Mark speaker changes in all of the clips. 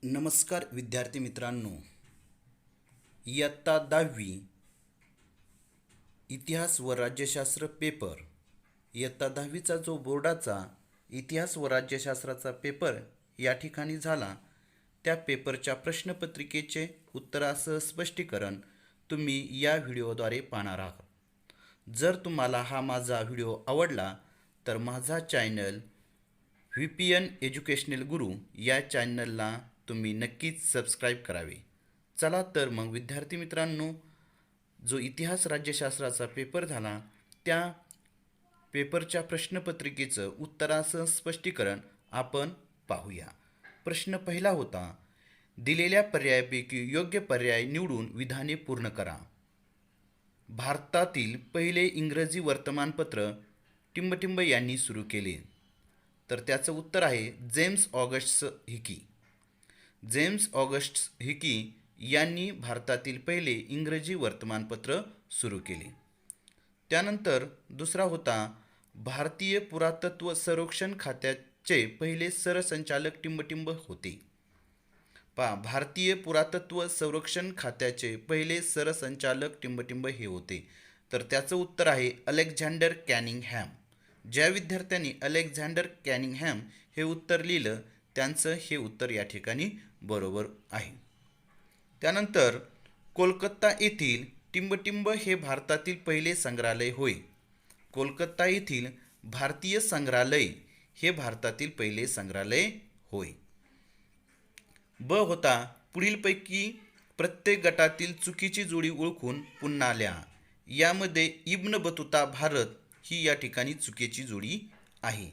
Speaker 1: नमस्कार विद्यार्थी मित्रांनो, इयत्ता 10वी इतिहास व राज्यशास्त्र पेपर, इयत्ता 10वीचा जो बोर्डाचा इतिहास व राज्यशास्त्राचा पेपर या ठिकाणी झाला, त्या पेपरच्या प्रश्नपत्रिकेचे उत्तरासह स्पष्टीकरण तुम्ही या व्हिडिओद्वारे पाहणार आहात. जर तुम्हाला हा माझा व्हिडिओ आवडला तर माझा चॅनल VPN एज्युकेशनल गुरु या चॅनलला तुम्ही नक्कीच सबस्क्राईब करावे. चला तर मग विद्यार्थी मित्रांनो, जो इतिहास राज्यशास्त्राचा पेपर झाला त्या पेपरच्या प्रश्नपत्रिकेचं उत्तरासह स्पष्टीकरण आपण पाहूया. प्रश्न पहिला होता, दिलेल्या पर्यायापैकी योग्य पर्याय निवडून विधाने पूर्ण करा. भारतातील पहिले इंग्रजी वर्तमानपत्र टिंबटिंब यांनी सुरू केले. तर त्याचं उत्तर आहे James August Hicky. James August Hicky यांनी भारतातील पहिले इंग्रजी वर्तमानपत्र सुरू केले. त्यानंतर दुसरा होता, भारतीय पुरातत्व संरक्षण खात्याचे पहिले सरसंचालक टिंबटिंब होते. भारतीय पुरातत्व संरक्षण खात्याचे पहिले सरसंचालक टिंबटिंब हे होते. तर त्याचं उत्तर आहे अलेक्झांडर कॅनिंगहॅम. ज्या विद्यार्थ्यांनी अलेक्झांडर कॅनिंगहॅम हे उत्तर लिहिलं त्यांचं हे उत्तर या ठिकाणी बरोबर आहे. त्यानंतर कोलकाता येथील टिंबटिंब हे भारतातील पहिले संग्रहालय होय. कोलकाता येथील भारतीय संग्रहालय हे भारतातील पहिले संग्रहालय होय. ब होता, पुढीलपैकी प्रत्येक गटातील चुकीची जोडी ओळखून पुन्हा लिहा. यामध्ये इब्न बतुता भारत ही या ठिकाणी चुकीची जोडी आहे.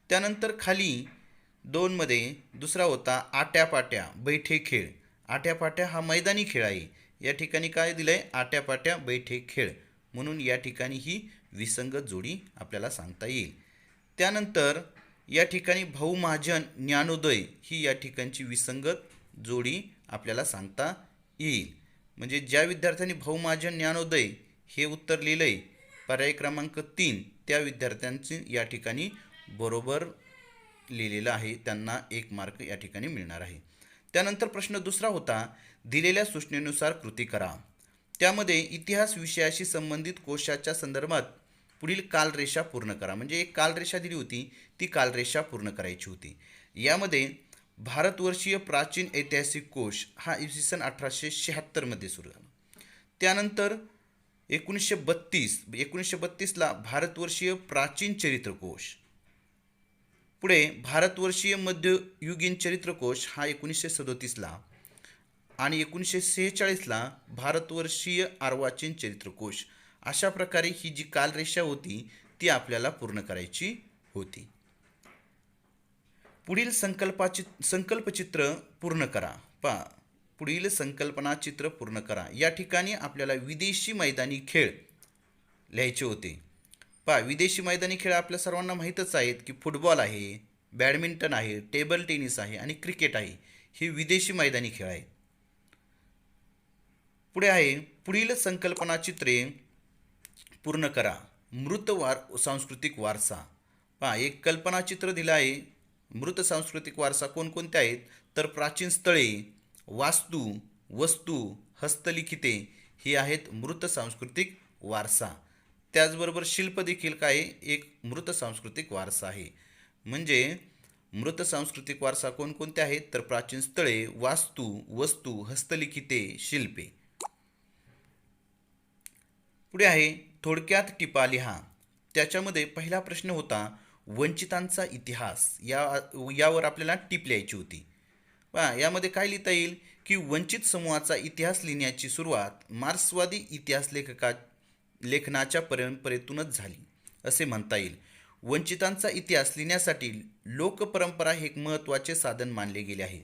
Speaker 1: त्यानंतर खाली 2 मध्ये दुसरा होता, आट्यापाट्या बैठे खेळ. आट्यापाट्या हा मैदानी खेळ आहे. या ठिकाणी काय दिलं आहे, आट्यापाट्या बैठे खेळ, म्हणून या ठिकाणी ही विसंगत जोडी आपल्याला सांगता येईल. त्यानंतर या ठिकाणी भाऊ महाजन ज्ञानोदय ही या ठिकाणची विसंगत जोडी आपल्याला सांगता येईल. म्हणजे ज्या विद्यार्थ्यांनी भाऊ महाजन ज्ञानोदय हे उत्तर लिहिलं आहे पर्याय क्रमांक 3, त्या विद्यार्थ्यांची या ठिकाणी बरोबर लिहिलेलं आहे, त्यांना 1 मार्क या ठिकाणी मिळणार आहे. त्यानंतर प्रश्न दुसरा होता, दिलेल्या सूचनेनुसार कृती करा. त्यामध्ये इतिहास विषयाशी संबंधित कोशाच्या संदर्भात पुढील कालरेषा पूर्ण करा. म्हणजे एक कालरेषा दिली होती, ती कालरेषा पूर्ण करायची होती. यामध्ये भारतवर्षीय प्राचीन ऐतिहासिक कोश हा इसवी सन 1876 मध्ये सुरू झाला. त्यानंतर 1932ला भारतवर्षीय प्राचीन चरित्रकोश. पुढे भारतवर्षीय मध्ययुगीन चरित्रकोश हा 1937ला आणि 1946ला भारतवर्षीय अर्वाचीन चरित्रकोश. अशा प्रकारे ही जी कालरेषा होती ती आपल्याला पूर्ण करायची होती. पुढील संकल्पचित्र पूर्ण करा. पुढील संकल्पना चित्र पूर्ण करा. या ठिकाणी आपल्याला विदेशी मैदानी खेळ लिहायचे होते. विदेशी मैदानी खेळ आपल्या सर्वांना माहीतच आहेत की फुटबॉल आहे, बॅडमिंटन आहे, टेबल टेनिस आहे आणि क्रिकेट आहे. हे विदेशी मैदानी खेळ आहेत. पुढे आहे, पुढील संकल्पना चित्रे पूर्ण करा. मृत सांस्कृतिक वारसा. एक कल्पनाचित्र दिलं आहे. मृत सांस्कृतिक वारसा कोणकोणते आहेत, तर प्राचीन स्थळे, वास्तू, वस्तू, हस्तलिखिते ही आहेत मृत सांस्कृतिक वारसा. त्याचबरोबर शिल्प देखील काय एक मृत सांस्कृतिक वारसा आहे. म्हणजे मृत सांस्कृतिक वारसा कोणकोणते आहेत, तर प्राचीन स्थळे, वास्तू, वस्तू, हस्तलिखिते, शिल्पे. पुढे आहे, थोडक्यात टिपा लिहा. त्याच्यामध्ये पहिला प्रश्न होता, वंचितांचा इतिहास. यावर आपल्याला टिप लिहायची होती. यामध्ये काय लिहिता येईल की वंचित समूहाचा इतिहास लिहिण्याची सुरुवात मार्क्सवादी इतिहास लेखनाच्या परंपरेतूनच झाली असे म्हणता येईल. वंचितांचा इतिहास लिहिण्यासाठी लोकपरंपरा हे एक महत्त्वाचे साधन मानले गेले आहे.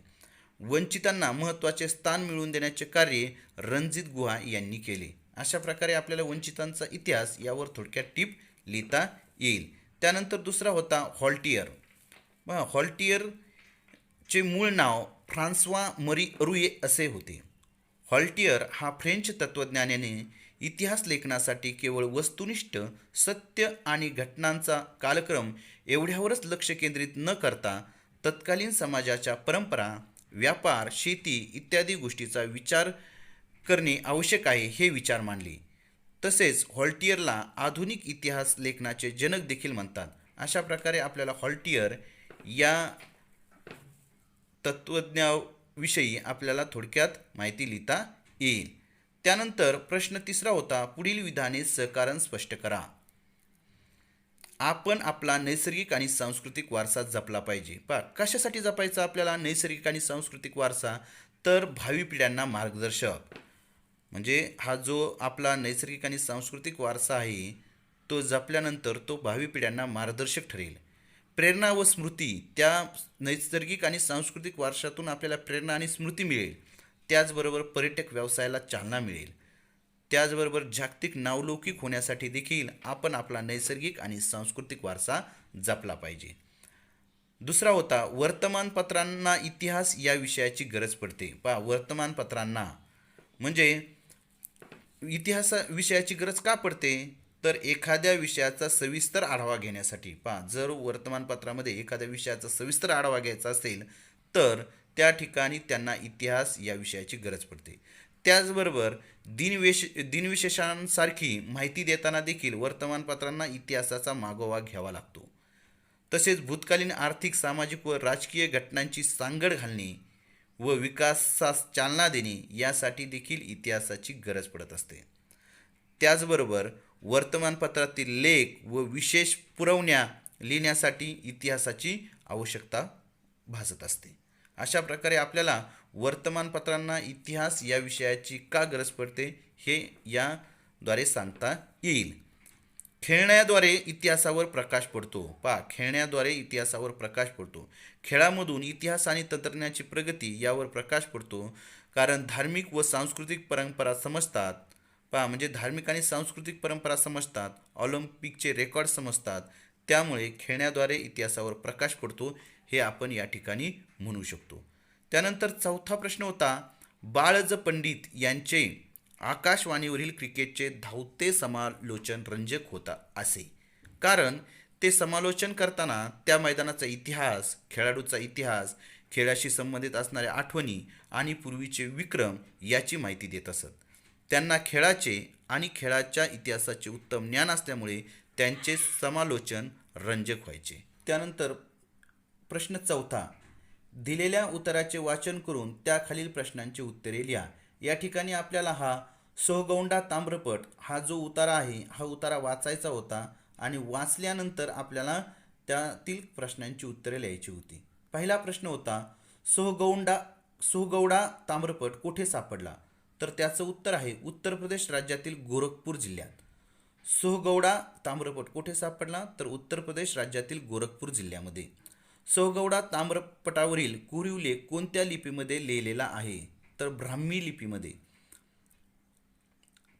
Speaker 1: वंचितांना महत्त्वाचे स्थान मिळवून देण्याचे कार्य रणजित गुहा यांनी केले. अशा प्रकारे आपल्याला वंचितांचा इतिहास यावर थोडक्यात टिप लिहिता येईल. त्यानंतर दुसरा होता, हॉल्टियर. हॉल्टियरचे मूळ नाव फ्रान्सवा मरी रुये असे होते. हॉल्टियर हा फ्रेंच तत्त्वज्ञानाने इतिहास लेखनासाठी केवळ वस्तुनिष्ठ सत्य आणि घटनांचा कालक्रम एवढ्यावरच लक्ष केंद्रित न करता तत्कालीन समाजाच्या परंपरा, व्यापार, शेती इत्यादी गोष्टीचा विचार करणे आवश्यक आहे हे विचार मांडले. तसेच हॉल्टियरला आधुनिक इतिहास लेखनाचे जनक देखील म्हणतात. अशा प्रकारे आपल्याला हॉल्टियर या तत्त्वज्ञाविषयी आपल्याला थोडक्यात माहिती लिहिता येईल. त्यानंतर प्रश्न तिसरा होता, पुढील विधाने सहकारण स्पष्ट करा. आपण आपला नैसर्गिक आणि सांस्कृतिक वारसा जपला पाहिजे. कशासाठी जपायचा आपल्याला नैसर्गिक आणि सांस्कृतिक वारसा? तर भावी पिढ्यांना मार्गदर्शक. म्हणजे हा जो आपला नैसर्गिक आणि सांस्कृतिक वारसा आहे तो जपल्यानंतर तो भावी पिढ्यांना मार्गदर्शक ठरेल. प्रेरणा व स्मृती, त्या नैसर्गिक आणि सांस्कृतिक वारशातून आपल्याला प्रेरणा आणि स्मृती मिळेल. त्याचबरोबर पर्यटक व्यवसायाला चालना मिळेल. त्याचबरोबर जागतिक नावलौकिक होण्यासाठी देखील आपण आपला नैसर्गिक आणि सांस्कृतिक वारसा जपला पाहिजे. दुसरा होता, वर्तमानपत्रांना इतिहास या विषयाची गरज पडते. वर्तमानपत्रांना म्हणजे इतिहास विषयाची गरज का पडते? तर एखाद्या विषयाचा सविस्तर आढावा घेण्यासाठी. जर वर्तमानपत्रामध्ये एखाद्या विषयाचा सविस्तर आढावा घ्यायचा असेल तर त्या ठिकाणी त्यांना इतिहास या विषयाची गरज पडते. त्याचबरोबर दिनविशेषांसारखी माहिती देताना देखील वर्तमानपत्रांना इतिहासाचा मागोवा घ्यावा लागतो. तसेच भूतकालीन आर्थिक, सामाजिक व राजकीय घटनांची सांगड घालणे व विकासास चालना देणे यासाठी देखील इतिहासाची गरज पडत असते. त्याचबरोबर वर्तमानपत्रातील लेख व विशेष पुरवण्या लिहिण्यासाठी इतिहासाची आवश्यकता भासत असते. अशा प्रकारे आपल्याला वर्तमानपत्रांना इतिहास या विषयाची का गरज पडते हे याद्वारे सांगता येईल. खेळण्याद्वारे इतिहासावर प्रकाश पडतो. खेळण्याद्वारे इतिहासावर प्रकाश पडतो. खेळामधून इतिहास आणि तंत्रज्ञानाची प्रगती यावर प्रकाश पडतो. कारण धार्मिक व सांस्कृतिक परंपरा समजतात. म्हणजे धार्मिक आणि सांस्कृतिक परंपरा समजतात. ऑलिम्पिकचे रेकॉर्ड समजतात. त्यामुळे खेळण्याद्वारे इतिहासावर प्रकाश पडतो हे आपण या ठिकाणी म्हणू शकतो. त्यानंतर चौथा प्रश्न होता, बाळज पंडित यांचे आकाशवाणीवरील क्रिकेटचे धावते समालोचन रंजक होता असे. कारण ते समालोचन करताना त्या मैदानाचा इतिहास, खेळाडूचा इतिहास, खेळाशी संबंधित असणाऱ्या आठवणी आणि पूर्वीचे विक्रम याची माहिती देत असत. त्यांना खेळाचे आणि खेळाच्या इतिहासाचे उत्तम ज्ञान असल्यामुळे त्यांचे समालोचन रंजक व्हायचे. त्यानंतर प्रश्न चौथा, दिलेल्या उत्तराचे वाचन करून त्याखालील प्रश्नांची उत्तरे लिहा. या ठिकाणी आपल्याला हा सोहगौंडा ताम्रपट हा जो उतारा आहे हा उतारा वाचायचा होता आणि वाचल्यानंतर आपल्याला त्यातील प्रश्नांची उत्तरे लिहायची होती. पहिला प्रश्न होता, सोहगौडा ताम्रपट कुठे सापडला? तर त्याचं उत्तर आहे उत्तर प्रदेश राज्यातील गोरखपूर जिल्ह्यात. सोहगौडा ताम्रपट कुठे सापडला? तर उत्तर प्रदेश राज्यातील गोरखपूर जिल्ह्यामध्ये. सोहगौडा ताम्रपटावरील कोरीव लेख कोणत्या लिपीमध्ये लिहिलेला आहे? तर ब्राह्मी लिपीमध्ये.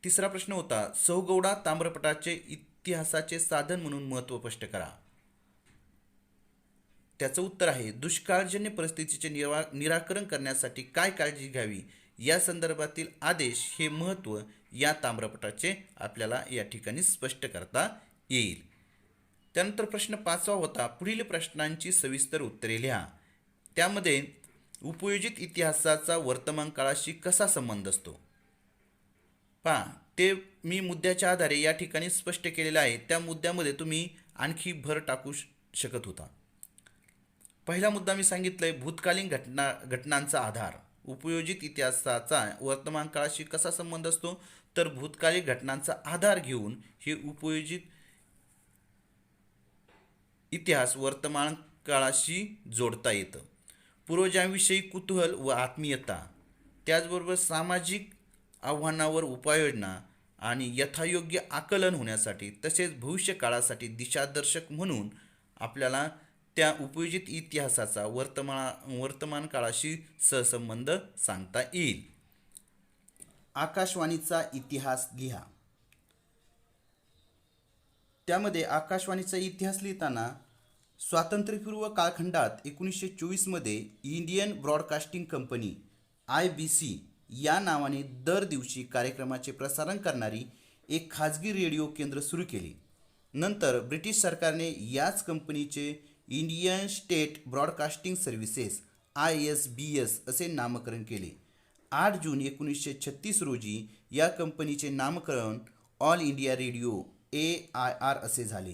Speaker 1: तिसरा प्रश्न होता, सोहगौडा ताम्रपटाचे इतिहासाचे साधन म्हणून महत्त्व स्पष्ट करा. त्याचं उत्तर आहे दुष्काळजन्य परिस्थितीचे निराकरण करण्यासाठी काय काळजी घ्यावी या संदर्भातील आदेश हे महत्त्व या ताम्रपटाचे आपल्याला या ठिकाणी स्पष्ट करता येईल. त्यानंतर प्रश्न पाचवा होता, पुढील प्रश्नांची सविस्तर उत्तरे लिहा. त्यामध्ये उपयोजित इतिहासाचा वर्तमान काळाशी कसा संबंध असतो? ते मी मुद्द्याच्या आधारे या ठिकाणी स्पष्ट केलेलं आहे. त्या मुद्द्यामध्ये तुम्ही आणखी भर टाकू शकत होता. पहिला मुद्दा मी सांगितलंय भूतकालीन घटनांचा आधार. उपयोजित इतिहासाचा वर्तमान काळाशी कसा संबंध असतो? तर भूतकालीन घटनांचा आधार घेऊन हे उपयोजित इतिहास वर्तमान काळाशी जोडता येतं. पूर्वजांविषयी कुतूहल व आत्मीयता, त्याचबरोबर सामाजिक आव्हानावर उपाययोजना आणि यथायोग्य आकलन होण्यासाठी तसेच भविष्य काळासाठी दिशादर्शक म्हणून आपल्याला त्या उपयोजित इतिहासाचा वर्तमान काळाशी सहसंबंध सांगता येईल. आकाशवाणीचा इतिहास लिहा. त्यामध्ये आकाशवाणीचा इतिहास लिहिताना स्वातंत्र्यपूर्व कालखंडात 1924 मध्ये इंडियन ब्रॉडकास्टिंग कंपनी IBC या नावाने दर दिवशी कार्यक्रमाचे प्रसारण करणारी एक खाजगी रेडिओ केंद्र सुरू केले. नंतर ब्रिटिश सरकारने याच कंपनीचे Indian state broadcasting services ISBS असे नामकरण केले. 8 जून 1936 रोजी या कंपनीचे नामकरण ऑल इंडिया रेडिओ AIR असे झाले.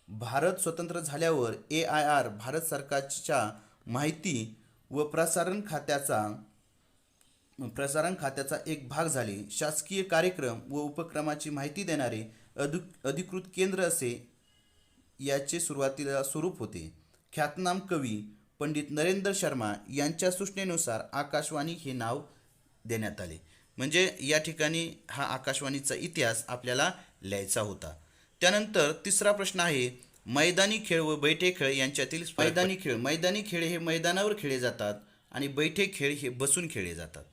Speaker 1: भारत स्वतंत्र झाल्यावर AIR भारत सरकारच्या माहिती व प्रसारण खात्याचा एक भाग झाले. शासकीय कार्यक्रम व उपक्रमाची माहिती देणारे अधिकृत केंद्र असे याचे सुरुवातीला स्वरूप होते. ख्यातनाम कवी पंडित नरेंद्र शर्मा यांच्या सूचनेनुसार आकाशवाणी हे नाव देण्यात आले. म्हणजे या ठिकाणी हा आकाशवाणीचा इतिहास आपल्याला लिहायचा होता. त्यानंतर तिसरा प्रश्न आहे, मैदानी खेळ व बैठे खेळ यांच्यातील मैदानी खेळ हे मैदानावर खेळले जातात आणि बैठे खेळ हे बसून खेळले जातात.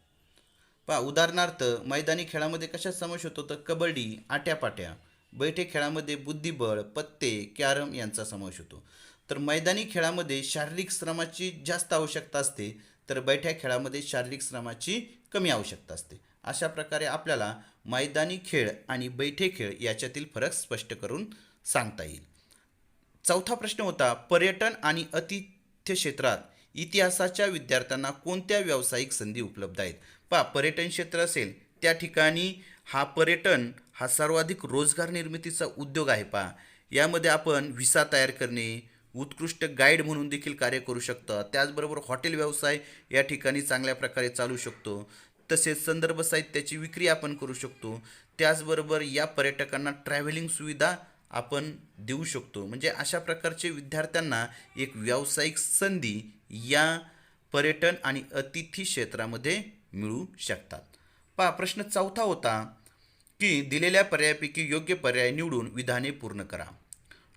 Speaker 1: पहा, उदाहरणार्थ मैदानी खेळामध्ये कशात समावेश होतो तर कबड्डी, आट्यापाट्या. बैठे खेळामध्ये बुद्धिबळ, पत्ते, कॅरम यांचा समावेश होतो. तर मैदानी खेळामध्ये शारीरिक श्रमाची जास्त आवश्यकता असते, तर बैठ्या खेळामध्ये शारीरिक श्रमाची कमी आवश्यकता असते. अशा प्रकारे आपल्याला मैदानी खेळ आणि बैठे खेळ याच्यातील फरक स्पष्ट करून सांगता येईल. चौथा प्रश्न होता, पर्यटन आणि आतिथ्य क्षेत्रात इतिहासाच्या विद्यार्थ्यांना कोणत्या व्यावसायिक संधी उपलब्ध आहेत. पहा, पर्यटन क्षेत्र असेल त्या ठिकाणी पर्यटन हा सर्वाधिक रोजगार निर्मितीचा उद्योग आहे. पहा, यामध्ये आपण व्हिसा तयार करणे, उत्कृष्ट गाईड म्हणून देखील कार्य करू शकतो. त्याचबरोबर हॉटेल व्यवसाय या ठिकाणी चांगल्या प्रकारे चालू शकतो. तसेच संदर्भ साहित्याची विक्री आपण करू शकतो. त्याचबरोबर या पर्यटकांना ट्रॅव्हलिंग सुविधा आपण देऊ शकतो. म्हणजे अशा प्रकारचे विद्यार्थ्यांना एक व्यावसायिक संधी या पर्यटन आणि अतिथी क्षेत्रामध्ये मिळू शकतात. पहा, प्रश्न चौथा होता की दिलेल्या पर्यायापैकी योग्य पर्याय निवडून विधाने पूर्ण करा.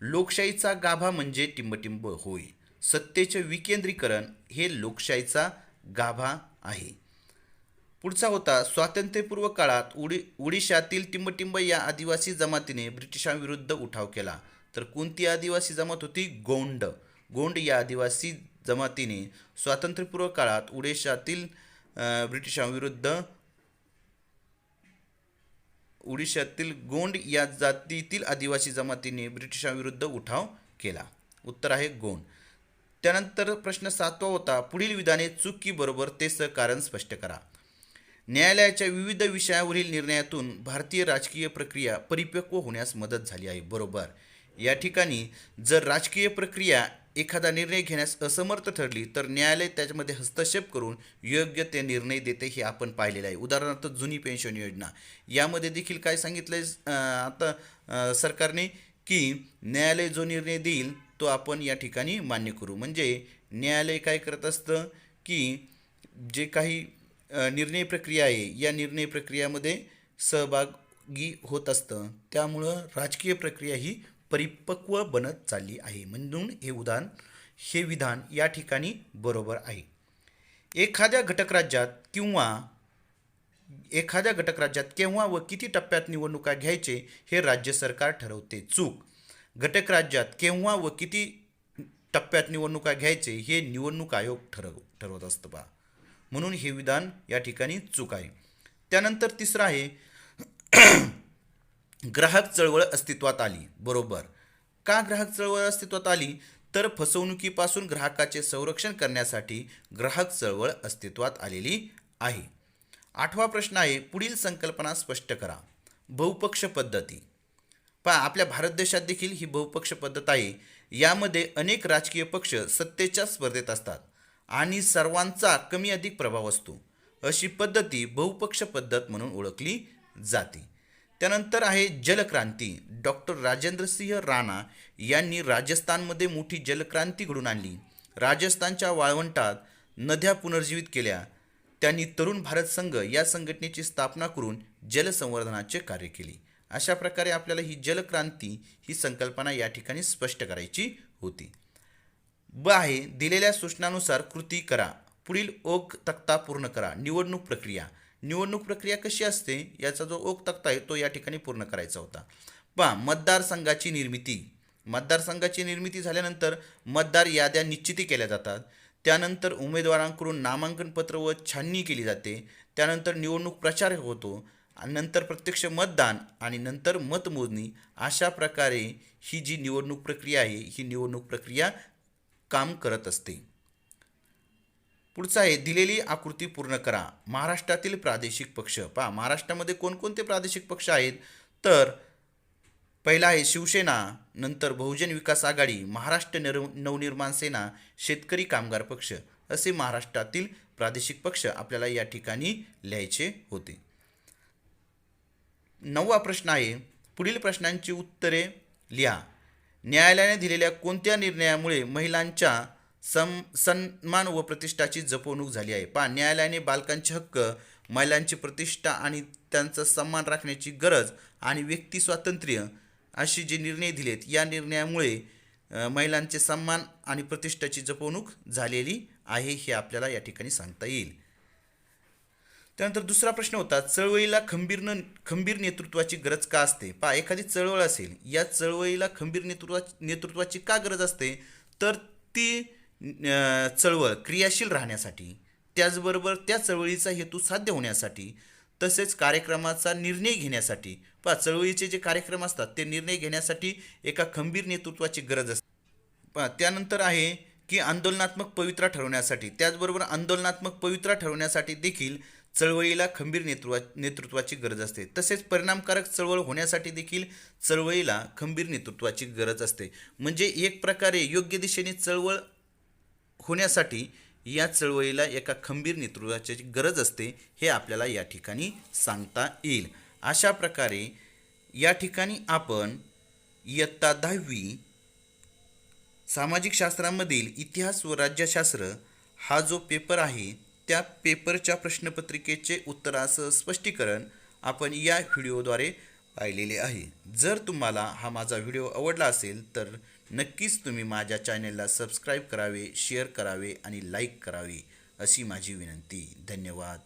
Speaker 1: लोकशाहीचा गाभा म्हणजे टिंबटिंब होय. सत्तेचे विकेंद्रीकरण हे लोकशाहीचा गाभा आहे. पुढचा होता, स्वातंत्र्यपूर्व काळात ओडिशातील टिंबटिंब या आदिवासी जमातीने ब्रिटिशांविरुद्ध उठाव केला. तर कोणती आदिवासी जमात होती? गोंड या आदिवासी जमातीने स्वातंत्र्यपूर्व काळात ओडिशातील ओडिशातील गोंड या जातीतील आदिवासी जमातीने ब्रिटिशांविरुद्ध उठाव केला. उत्तर आहे गोंड. त्यानंतर प्रश्न 7वा होता, पुढील विधाने चूक की बरोबर ते कारण स्पष्ट करा. न्यायालयाच्या विविध विषयावरील निर्णयातून भारतीय राजकीय प्रक्रिया परिपक्व होण्यास मदत झाली आहे. बरोबर. या ठिकाणी जर राजकीय प्रक्रिया एखादा निर्णय घेण्यास असमर्थ ठरली तर न्यायालय त्याच्यामध्ये हस्तक्षेप करून योग्य ते निर्णय देते, हे आपण पाहिलेलं आहे. उदाहरणार्थ जुनी पेन्शन योजना यामध्ये देखील काय सांगितलं आहे आता सरकारने की न्यायालय जो निर्णय देईल तो आपण या ठिकाणी मान्य करू. म्हणजे न्यायालय काय करत असतं की जे काही निर्णय प्रक्रिया आहे या निर्णय प्रक्रियामध्ये सहभागी होत असतं. त्यामुळं राजकीय प्रक्रिया ही परिपक्व बनत चालली आहे. म्हणून हे विधान या ठिकाणी बरोबर आहे. एखाद्या घटक राज्यात केव्हा व किती टप्प्यात निवडणुका घ्यायचे हे राज्य सरकार ठरवते. चूक. घटक राज्यात केव्हा व किती टप्प्यात निवडणुका घ्यायचे हे निवडणूक आयोग ठरवत असतं बा. म्हणून हे विधान या ठिकाणी चूक आहे. त्यानंतर तिसरं आहे, ग्राहक चळवळ अस्तित्वात आली. बरोबर. का ग्राहक चळवळ अस्तित्वात आली तर फसवणुकीपासून ग्राहकाचे संरक्षण करण्यासाठी ग्राहक चळवळ अस्तित्वात आलेली आहे. 8वा प्रश्न आहे, पुढील संकल्पना स्पष्ट करा. बहुपक्ष पद्धती. पहा, आपल्या भारत देशात देखील ही बहुपक्ष पद्धत आहे. यामध्ये अनेक राजकीय पक्ष सत्तेच्या स्पर्धेत असतात आणि सर्वांचा कमी अधिक प्रभाव असतो. अशी पद्धती बहुपक्ष पद्धत म्हणून ओळखली जाते. त्यानंतर आहे जलक्रांती. डॉक्टर राजेंद्र सिंह राणा यांनी राजस्थानमध्ये मोठी जलक्रांती घडून आणली. राजस्थानच्या वाळवंटात नद्या पुनर्जीवित केल्या. त्यांनी तरुण भारत संघ या संघटनेची स्थापना करून जलसंवर्धनाचे कार्य केले. अशा प्रकारे आपल्याला ही जलक्रांती ही संकल्पना या ठिकाणी स्पष्ट करायची होती. ब आहे, दिलेल्या सूचनानुसार कृती करा. पुढील ओघ तक्ता पूर्ण करा. निवडणूक प्रक्रिया कशी असते याचा जो ओघ तक्ता आहे तो या ठिकाणी पूर्ण करायचा होता. पहा, मतदारसंघाची निर्मिती झाल्यानंतर मतदार याद्या निश्चिती केल्या जातात. त्यानंतर उमेदवारांकडून नामांकन पत्र व छाननी केली जाते. त्यानंतर निवडणूक प्रचार होतो आणि नंतर प्रत्यक्ष मतदान आणि नंतर मतमोजणी. अशा प्रकारे ही जी निवडणूक प्रक्रिया आहे ही निवडणूक प्रक्रिया काम करत असते. पुढचा आहे दिलेली आकृती पूर्ण करा. महाराष्ट्रातील प्रादेशिक पक्ष. पहा महाराष्ट्रामध्ये कोणकोणते प्रादेशिक पक्ष आहेत, तर पहिला आहे शिवसेना, नंतर बहुजन विकास आघाडी, महाराष्ट्र नवनिर्माण सेना, शेतकरी कामगार पक्ष, असे महाराष्ट्रातील प्रादेशिक पक्ष आपल्याला या ठिकाणी लिहायचे होते. 9वा प्रश्न आहे, पुढील प्रश्नांची उत्तरे लिहा. न्यायालयाने दिलेल्या कोणत्या निर्णयामुळे महिलांच्या सन्मान व प्रतिष्ठाची जपवणूक झाली आहे. पहा न्यायालयाने बालकांचे हक्क, महिलांची प्रतिष्ठा आणि त्यांचा सन्मान राखण्याची गरज आणि व्यक्ती स्वातंत्र्य असे जे निर्णय दिलेत, या निर्णयामुळे महिलांचे सन्मान आणि प्रतिष्ठाची जपवणूक झालेली आहे, हे आपल्याला या ठिकाणी सांगता येईल. त्यानंतर दुसरा प्रश्न होता, चळवळीला खंबीर नेतृत्वाची गरज का असते. पहा एखादी चळवळ असेल, या चळवळीला खंबीर नेतृत्वाची का गरज असते, तर ती चळवळ क्रियाशील राहण्यासाठी, त्याचबरोबर त्या चळवळीचा हेतू साध्य होण्यासाठी, तसेच कार्यक्रमाचा निर्णय घेण्यासाठी. पहा चळवळीचे जे कार्यक्रम असतात ते निर्णय घेण्यासाठी एका खंबीर नेतृत्वाची गरज असते. पहा त्यानंतर आहे की आंदोलनात्मक पवित्रा ठरवण्यासाठी, त्याचबरोबर आंदोलनात्मक पवित्रा ठरवण्यासाठी देखील चळवळीला खंबीर नेतृत्वाची गरज असते. तसेच परिणामकारक चळवळ होण्यासाठी देखील चळवळीला खंबीर नेतृत्वाची गरज असते. म्हणजे एक प्रकारे योग्य दिशेने चळवळ होण्यासाठी या चळवळीला एका खंबीर नेतृत्वाची गरज असते, हे आपल्याला या ठिकाणी सांगता येईल. अशा प्रकारे या ठिकाणी आपण इयत्ता 10वी सामाजिक शास्त्रामधील इतिहास व राज्यशास्त्र हा जो पेपर आहे, त्या पेपरच्या प्रश्नपत्रिकेचे उत्तरासह स्पष्टीकरण आपण या व्हिडिओद्वारे पाहिलेले आहे. जर तुम्हाला हा माझा व्हिडिओ आवडला असेल तर नक्कीच तुम्ही माझ्या चॅनलला सबस्क्राईब करावे, शेअर करावे आणि लाईक करावे, अशी माझी विनंती. धन्यवाद.